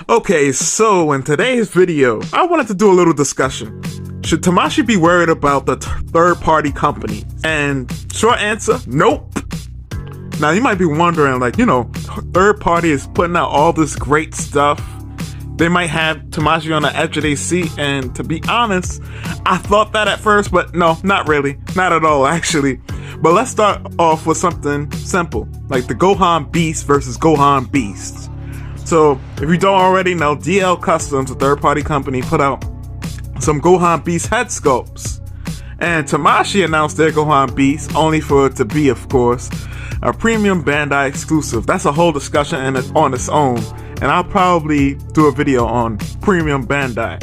Okay, so in today's video, I wanted to do a little discussion. Should Tamashii be worried about the third-party company? And short answer, nope. Now you might be wondering, like, third party is putting out all this great stuff. They might have Tamashii on the edge of their seat, and to be honest, I thought that at first, but no, not really. Not at all, actually. But let's start off with something simple, like the Gohan Beast versus Gohan Beasts. So, if you don't already know, DL Customs, a third-party company, put out some Gohan Beast head sculpts. And Tamashii announced their Gohan Beast, only for it to be, of course, a premium Bandai exclusive. That's a whole discussion on its own, and I'll probably do a video on premium Bandai.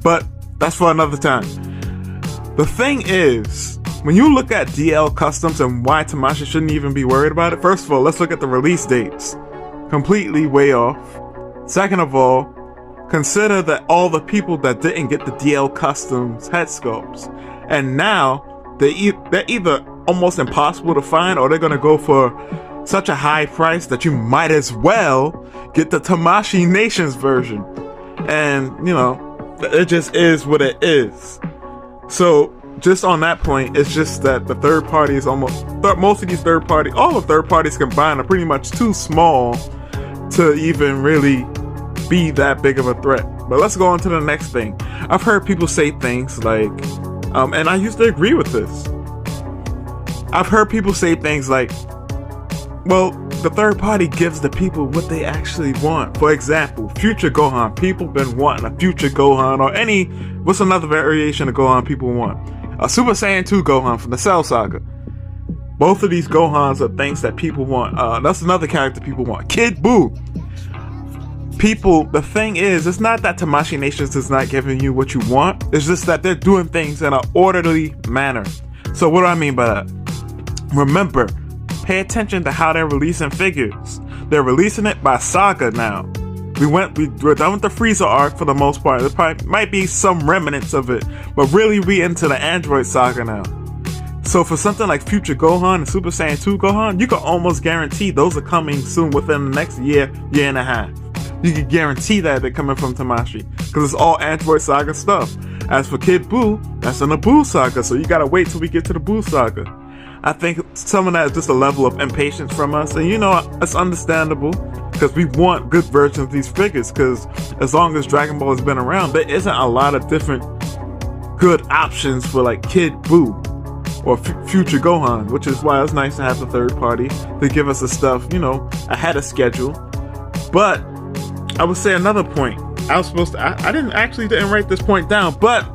But that's for another time. The thing is, when you look at DL Customs and why Tamashii shouldn't even be worried about it, first of all, let's look at the release dates. Completely way off. Second of all, consider that all the people that didn't get the DL Customs head sculpts, and now they're either almost impossible to find, or they're gonna go for such a high price that you might as well get the Tamashii Nations version. And it just is what it is. So just on that point, it's just that the third party is most of these third party, all the third parties combined, are pretty much too small to even really be that big of a threat. But let's go on to the next thing. I've heard people say things like, and I used to agree with this. I've heard people say things like, well, the third party gives the people what they actually want. For example, Future Gohan. People been wanting a Future Gohan, or what's another variation of Gohan people want? A Super Saiyan 2 Gohan from the Cell Saga. Both of these Gohans are things that people want. That's another character people want. Kid Buu. The thing is, it's not that Tamashii Nations is not giving you what you want. It's just that they're doing things in an orderly manner. So what do I mean by that? Remember, pay attention to how they're releasing figures. They're releasing it by saga now. We're done with the Frieza arc for the most part. There probably might be some remnants of it, but really we into the Android saga now. So for something like Future Gohan and Super Saiyan 2 Gohan, you can almost guarantee those are coming soon, within the next year and a half. You can guarantee that they're coming from Tamashii, because it's all Android saga stuff. As for Kid Buu, that's in the Buu saga, so you gotta wait till we get to the Buu saga. I think some of that is just a level of impatience from us, and it's understandable, because we want good versions of these figures, because as long as Dragon Ball has been around, there isn't a lot of different good options for like Kid Buu or Future Gohan, which is why it's nice to have the third party to give us the stuff, ahead of schedule. But I would say another point. I didn't write this point down, but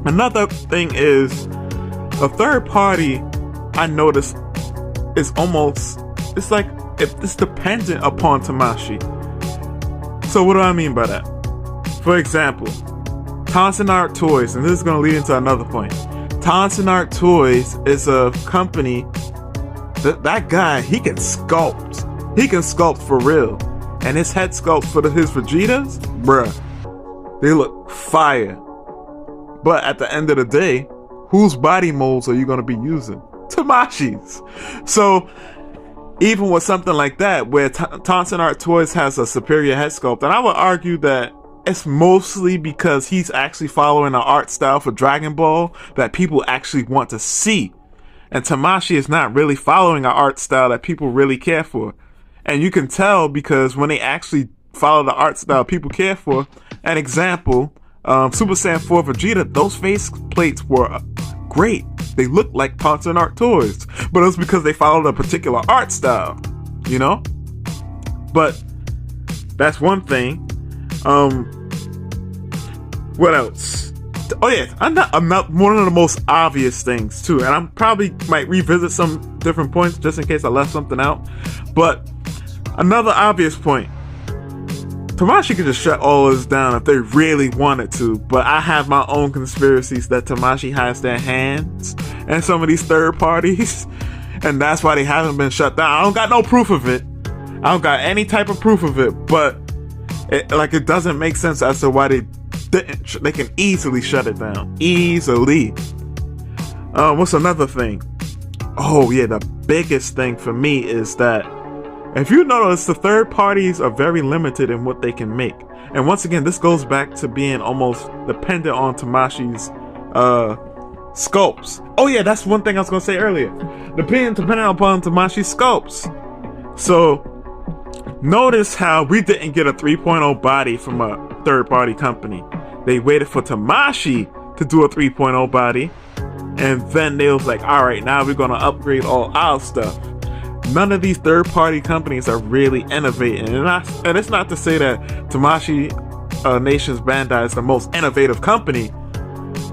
another thing is a third party, I noticed, is it's like it's dependent upon Tamashii. So what do I mean by that? For example, Tonsenarttoys, and this is going to lead into another point. Tonsenarttoys is a company that guy, he can sculpt. He can sculpt for real. And his head sculpts for his Vegetas, bruh, they look fire. But at the end of the day, whose body molds are you going to be using? Tamashii's. So even with something like that, where Tonsenarttoys has a superior head sculpt, and I would argue that it's mostly because he's actually following an art style for Dragon Ball that people actually want to see. And Tamashii is not really following an art style that people really care for. And you can tell because when they actually follow the art style people care for, an example, Super Saiyan 4 Vegeta, those face plates were great. They looked like Tonsenarttoys, but it was because they followed a particular art style, But that's one thing. What else? Oh yeah, I'm not one of the most obvious things too, and I'm probably might revisit some different points just in case I left something out. But another obvious point, Tamashii could just shut all this down if they really wanted to, but I have my own conspiracies that Tamashii has their hands in some of these third parties, and that's why they haven't been shut down. I don't got no proof of it. I don't got any type of proof of it, but it doesn't make sense as to why they didn't. They can easily shut it down. Easily. What's another thing? Oh yeah, the biggest thing for me is that If you notice, the third parties are very limited in what they can make. And once again, this goes back to being almost dependent on Tamashii's sculpts. Oh yeah, that's one thing I was gonna say earlier. Dependent upon Tamashii's sculpts. So notice how we didn't get a 3.0 body from a third party company. They waited for Tamashii to do a 3.0 body, and then they was like, alright, now we're gonna upgrade all our stuff. None of these third party companies are really innovating, and it's not to say that Tamashii Nations Bandai is the most innovative company,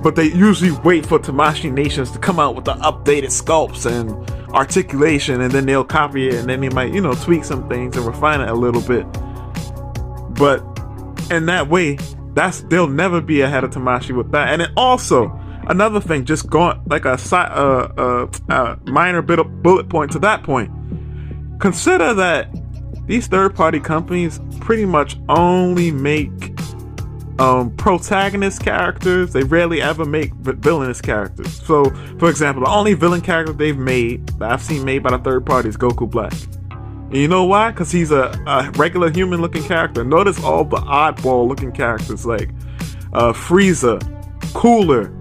but they usually wait for Tamashii Nations to come out with the updated sculpts and articulation, and then they'll copy it, and then they might, tweak some things and refine it a little bit. But in that way, they'll never be ahead of Tamashii with that. And then also another thing, just going like a minor bit of bullet point to that point. Consider that these third-party companies pretty much only make protagonist characters. They rarely ever make villainous characters. So, for example, the only villain character they've made that I've seen made by the third party is Goku Black. And you know why? Because he's a regular human-looking character. Notice all the oddball-looking characters like Frieza, Cooler,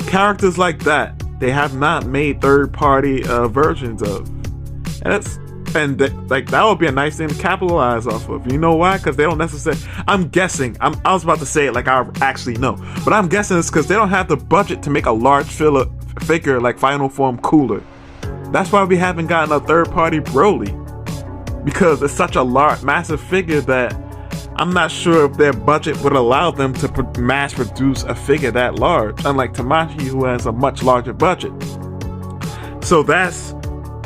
characters like that. They have not made third-party versions of, and that would be a nice thing to capitalize off of. You know why? Because they don't necessarily. I'm guessing. I was about to say it like I actually know, but I'm guessing it's because they don't have the budget to make a large figure like Final Form Cooler. That's why we haven't gotten a third-party Broly, because it's such a massive figure that I'm not sure if their budget would allow them to mass produce a figure that large. Unlike Tamashii, who has a much larger budget. So that's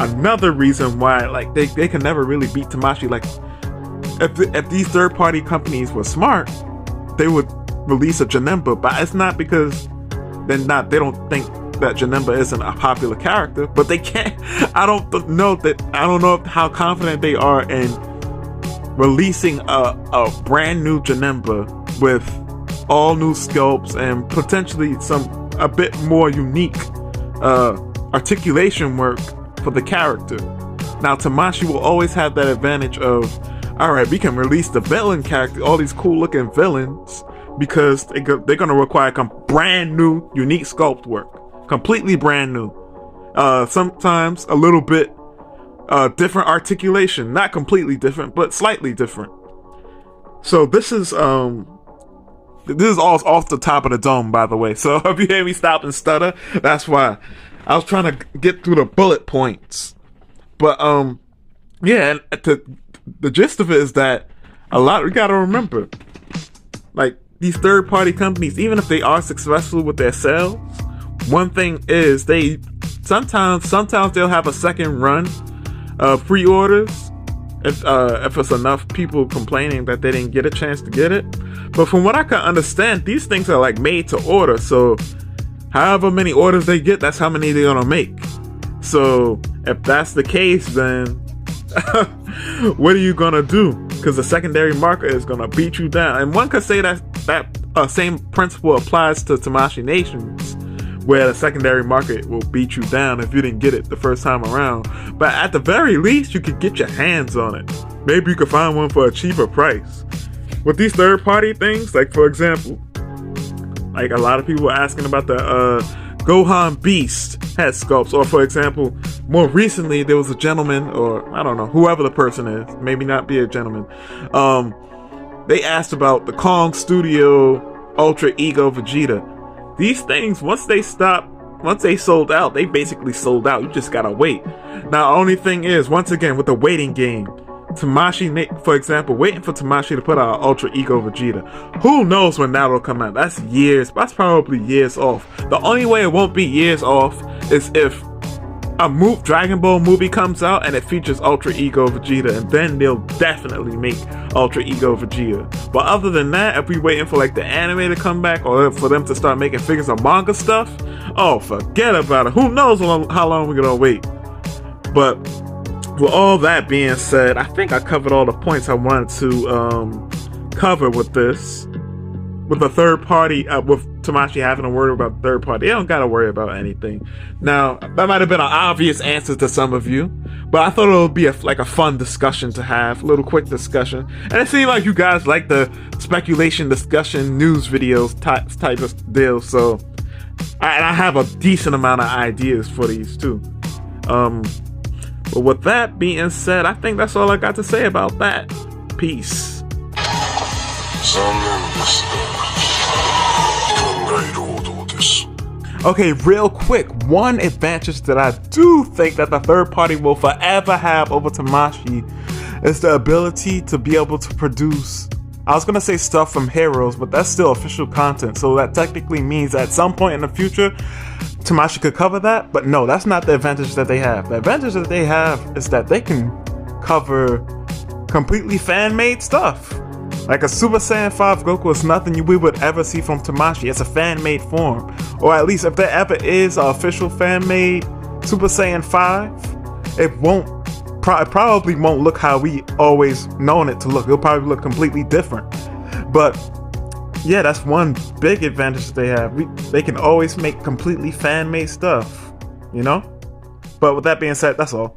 another reason why, like, they can never really beat Tamashii. Like, if these third-party companies were smart, they would release a Janemba, but it's not because they don't think that Janemba isn't a popular character, but they can't. I don't know how confident they are in releasing a brand new Janemba with all new sculpts and potentially a bit more unique articulation work for the character. Now Tamashii will always have that advantage of, alright, we can release the villain character, all these cool looking villains, because they're going to require brand new unique sculpt work, completely brand new, sometimes a little bit different articulation, not completely different but slightly different. So this is all off the top of the dome, by the way, so if you hear me stop and stutter, that's why. I was trying to get through the bullet points. But, yeah, the gist of it is that we gotta remember, like, these third-party companies, even if they are successful with their sales, one thing is sometimes they'll have a second run of pre-orders if it's enough people complaining that they didn't get a chance to get it. But from what I can understand, these things are like made to order, so however many orders they get, that's how many they're gonna make. So if that's the case, then what are you gonna do? Because the secondary market is gonna beat you down. And one could say that same principle applies to Tamashii Nations, where the secondary market will beat you down if you didn't get it the first time around. But at the very least, you could get your hands on it. Maybe you could find one for a cheaper price. With these third-party things, like for example, like a lot of people are asking about the Gohan Beast head sculpts, or for example, more recently there was a gentleman, or I don't know, whoever the person is, maybe not be a gentleman. They asked about the Kong Studio Ultra Ego Vegeta. These things, once they sold out, they basically sold out. You just gotta wait. Now, only thing is, once again, with the waiting game, Tamashii, for example, waiting for Tamashii to put out Ultra Ego Vegeta. Who knows when that'll come out? That's probably years off. The only way it won't be years off is if a Dragon Ball movie comes out and it features Ultra Ego Vegeta, and then they'll definitely make Ultra Ego Vegeta. But other than that, if we waiting for like the anime to come back, or for them to start making figures of manga stuff, oh, forget about it. Who knows how long we're gonna wait. But with all that being said, I think I covered all the points I wanted to cover with this. with a third party, with Tamashii having to worry about third party. They don't gotta worry about anything. Now, that might have been an obvious answer to some of you, but I thought it would be like a fun discussion to have, a little quick discussion. And it seemed like you guys like the speculation, discussion, news videos type of deal. So, I have a decent amount of ideas for these too. But with that being said, I think that's all I got to say about that. Peace. Okay, real quick, one advantage that I do think that the third party will forever have over Tamashii is the ability to be able to produce, I was gonna say stuff from heroes, but that's still official content, so that technically means at some point in the future Tamashii could cover that, but no, that's not the advantage that they have. The advantage that they have is that they can cover completely fan-made stuff. Like a Super Saiyan 5 Goku is nothing we would ever see from Tamashii. It's a fan-made form. Or at least if there ever is an official fan-made Super Saiyan 5, it probably won't look how we always known it to look. It'll probably look completely different. But yeah, that's one big advantage that they have. They can always make completely fan-made stuff, you know? But with that being said, that's all.